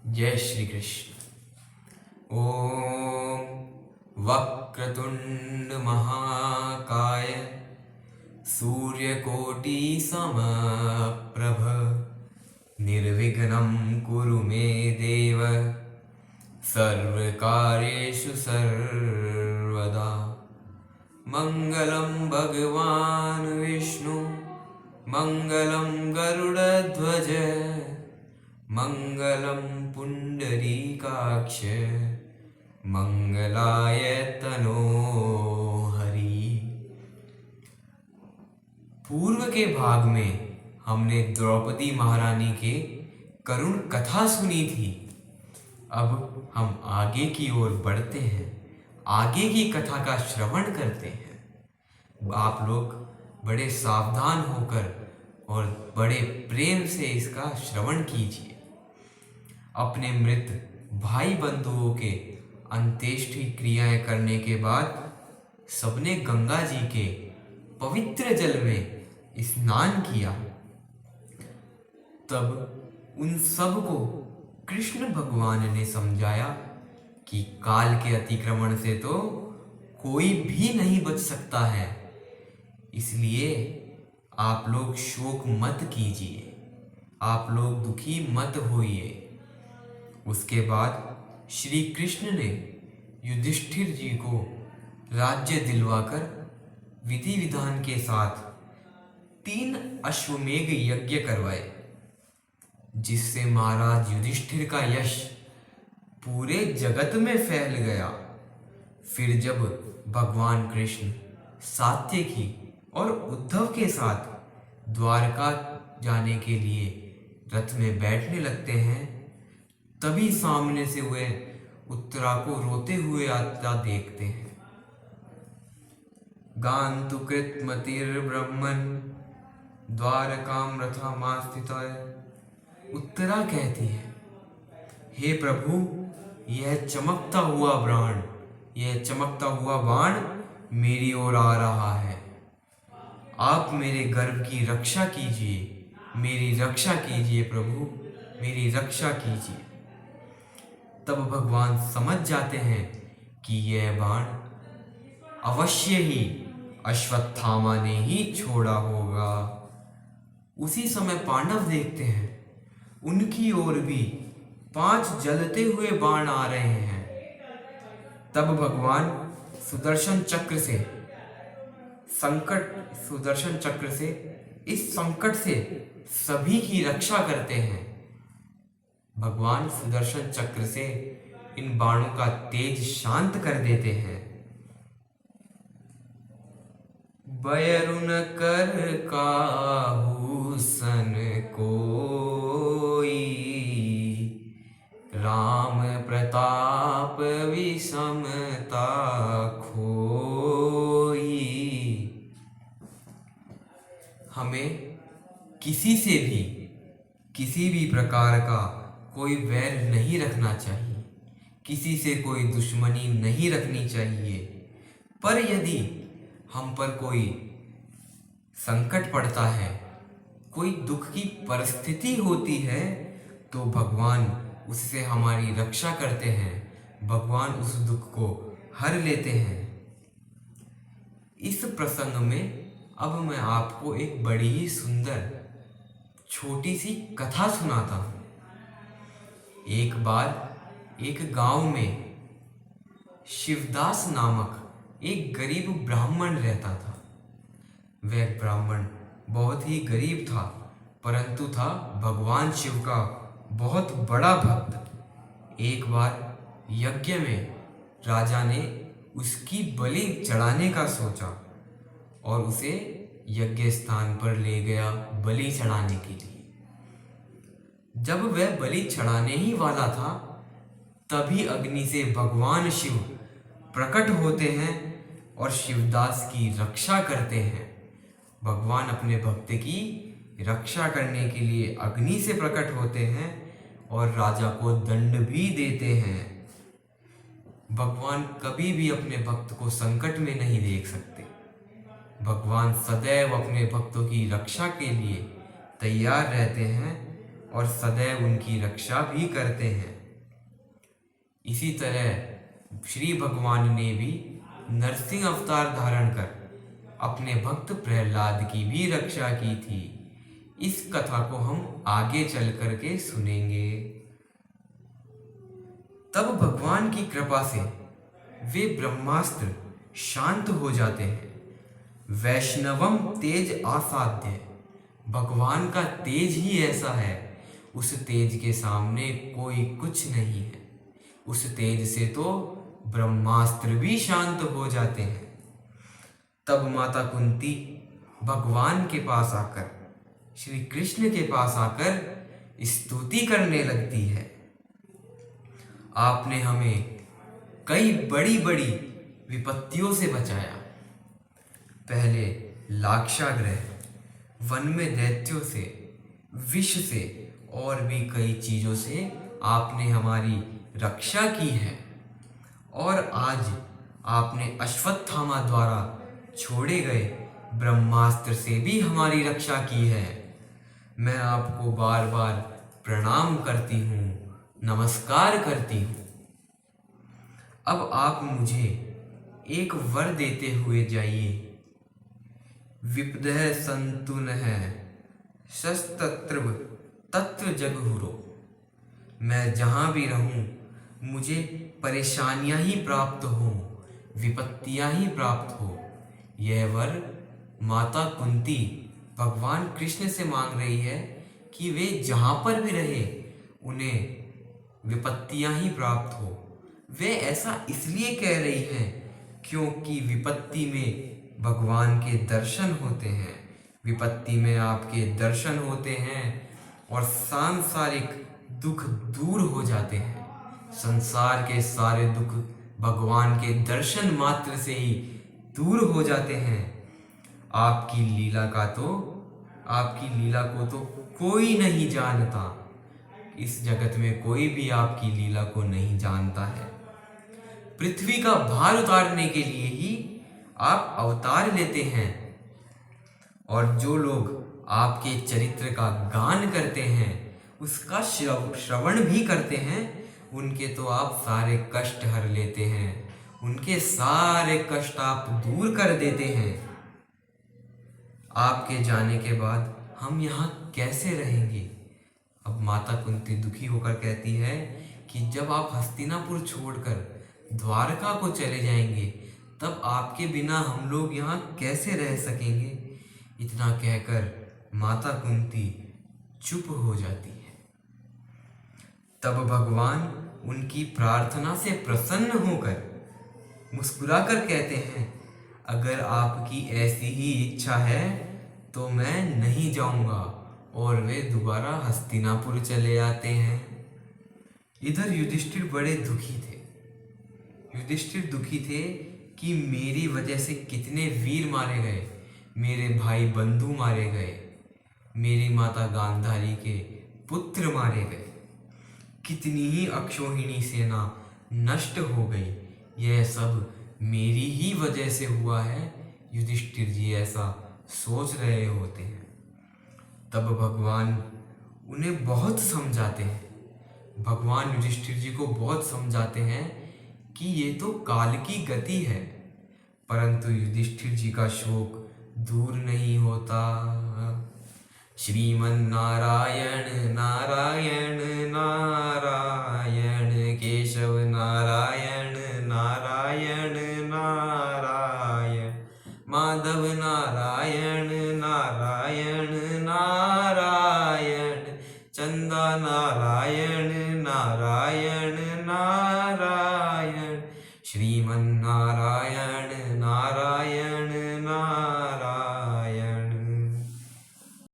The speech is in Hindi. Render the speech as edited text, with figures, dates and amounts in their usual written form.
जय श्री कृष्ण। ओम वक्रतुंड महाकाय सूर्यकोटि समप्रभ निर्विघ्नं कुरु मे देव सर्वकार्येषु सर्वदा। मंगलं भगवान् विष्णु मंगलं गरुडध्वज मंगलं पुंडरीकाक्ष मंगलाय तनोहरि। पूर्व के भाग में हमने द्रौपदी महारानी के करुण कथा सुनी थी। अब हम आगे की ओर बढ़ते हैं, आगे की कथा का श्रवण करते हैं। आप लोग बड़े सावधान होकर और बड़े प्रेम से इसका श्रवण कीजिए। अपने मृत भाई बंधुओं के अंत्येष्टि क्रियाएं करने के बाद सबने गंगा जी के पवित्र जल में स्नान किया। तब उन सब को कृष्ण भगवान ने समझाया कि काल के अतिक्रमण से तो कोई भी नहीं बच सकता है, इसलिए आप लोग शोक मत कीजिए, आप लोग दुखी मत होइए। उसके बाद श्री कृष्ण ने युधिष्ठिर जी को राज्य दिलवाकर विधि विधान के साथ 3 अश्वमेघ यज्ञ करवाए, जिससे महाराज युधिष्ठिर का यश पूरे जगत में फैल गया। फिर जब भगवान कृष्ण सात्यकी और उद्धव के साथ द्वारका जाने के लिए रथ में बैठने लगते हैं, तभी सामने से वे उत्तरा को रोते हुए आता देखते हैं। गान्तु कृतमतिर्ब्रह्मन् द्वारकां रथमास्थितः। उत्तरा कहती है, हे प्रभु, यह चमकता हुआ बाण मेरी ओर आ रहा है। आप मेरे गर्भ की रक्षा कीजिए, मेरी रक्षा कीजिए प्रभु, मेरी रक्षा कीजिए। तब भगवान समझ जाते हैं कि यह बाण अवश्य ही अश्वत्थामा ने ही छोड़ा होगा। उसी समय पांडव देखते हैं, उनकी ओर भी 5 जलते हुए बाण आ रहे हैं। तब भगवान सुदर्शन चक्र से इस संकट से सभी की रक्षा करते हैं। भगवान सुदर्शन चक्र से इन बाणों का तेज शांत कर देते हैं। बयरु न कर काहू सन कोई, राम प्रताप विषमता खोई। हमें किसी से भी किसी भी प्रकार का कोई वैर नहीं रखना चाहिए, किसी से कोई दुश्मनी नहीं रखनी चाहिए। पर यदि हम पर कोई संकट पड़ता है, कोई दुख की परिस्थिति होती है, तो भगवान उससे हमारी रक्षा करते हैं, भगवान उस दुख को हर लेते हैं। इस प्रसंग में अब मैं आपको एक बड़ी ही सुंदर छोटी सी कथा सुनाता हूँ। एक बार एक गांव में शिवदास नामक एक गरीब ब्राह्मण रहता था। वह ब्राह्मण बहुत ही गरीब था, परंतु था भगवान शिव का बहुत बड़ा भक्त। एक बार यज्ञ में राजा ने उसकी बलि चढ़ाने का सोचा और उसे यज्ञ स्थान पर ले गया बलि चढ़ाने के लिए। जब वह बलि चढ़ाने ही वाला था, तभी अग्नि से भगवान शिव प्रकट होते हैं और शिवदास की रक्षा करते हैं। भगवान अपने भक्त की रक्षा करने के लिए अग्नि से प्रकट होते हैं और राजा को दंड भी देते हैं। भगवान कभी भी अपने भक्त को संकट में नहीं देख सकते। भगवान सदैव अपने भक्तों की रक्षा के लिए तैयार रहते हैं और सदैव उनकी रक्षा भी करते हैं। इसी तरह श्री भगवान ने भी नरसिंह अवतार धारण कर अपने भक्त प्रहलाद की भी रक्षा की थी। इस कथा को हम आगे चल करके सुनेंगे। तब भगवान की कृपा से वे ब्रह्मास्त्र शांत हो जाते हैं। वैष्णवम तेज आसाध्य, भगवान का तेज ही ऐसा है, उस तेज के सामने कोई कुछ नहीं है। उस तेज से तो ब्रह्मास्त्र भी शांत हो जाते हैं। तब माता कुंती भगवान के पास आकर, श्री कृष्ण के पास आकर स्तुति करने लगती है। आपने हमें कई बड़ी बड़ी विपत्तियों से बचाया। पहले लाक्षागृह, वन में दैत्यों से, विष से और भी कई चीजों से आपने हमारी रक्षा की है। और आज आपने अश्वत्थामा द्वारा छोड़े गए ब्रह्मास्त्र से भी हमारी रक्षा की है। मैं आपको बार बार प्रणाम करती हूँ, नमस्कार करती हूँ। अब आप मुझे एक वर देते हुए जाइए। विपदः सन्तु नः शस्तत्र तत्र जगहुरो। मैं जहाँ भी रहूँ मुझे परेशानियाँ ही प्राप्त हो, विपत्तियाँ ही प्राप्त हो। यह वर माता कुंती भगवान कृष्ण से मांग रही है कि वे जहाँ पर भी रहे उन्हें विपत्तियाँ ही प्राप्त हो। वे ऐसा इसलिए कह रही हैं क्योंकि विपत्ति में भगवान के दर्शन होते हैं। विपत्ति में आपके दर्शन होते हैं और सांसारिक दुख दूर हो जाते हैं। संसार के सारे दुख भगवान के दर्शन मात्र से ही दूर हो जाते हैं। आपकी लीला को तो कोई नहीं जानता। इस जगत में कोई भी आपकी लीला को नहीं जानता है। पृथ्वी का भार उतारने के लिए ही आप अवतार लेते हैं। और जो लोग आपके चरित्र का गान करते हैं, उसका श्रवण भी करते हैं, उनके तो आप सारे कष्ट हर लेते हैं। उनके सारे कष्ट आप दूर कर देते हैं। आपके जाने के बाद हम यहाँ कैसे रहेंगे? अब माता कुंती दुखी होकर कहती है कि जब आप हस्तिनापुर छोड़कर द्वारका को चले जाएंगे तब आपके बिना हम लोग यहाँ कैसे रह सकेंगे। इतना कहकर माता कुंती चुप हो जाती है। तब भगवान उनकी प्रार्थना से प्रसन्न होकर मुस्कुराकर कहते हैं, अगर आपकी ऐसी ही इच्छा है तो मैं नहीं जाऊंगा। और वे दोबारा हस्तिनापुर चले आते हैं। इधर युधिष्ठिर बड़े दुखी थे। युधिष्ठिर दुखी थे कि मेरी वजह से कितने वीर मारे गए, मेरे भाई बंधु मारे गए, मेरी माता गांधारी के पुत्र मारे गए, कितनी ही अक्षौहिणी सेना नष्ट हो गई। यह सब मेरी ही वजह से हुआ है। युधिष्ठिर जी ऐसा सोच रहे होते हैं। तब भगवान उन्हें बहुत समझाते हैं। भगवान युधिष्ठिर जी को बहुत समझाते हैं कि ये तो काल की गति है। परंतु युधिष्ठिर जी का शोक दूर नहीं होता। श्रीमन नारायण नारायण नारायण केशव नारायण नारायण नारायण माधव नारायण नारायण नारायण चंदा नारायण नारायण नारायण श्रीमन नारायण नारायण नारायण।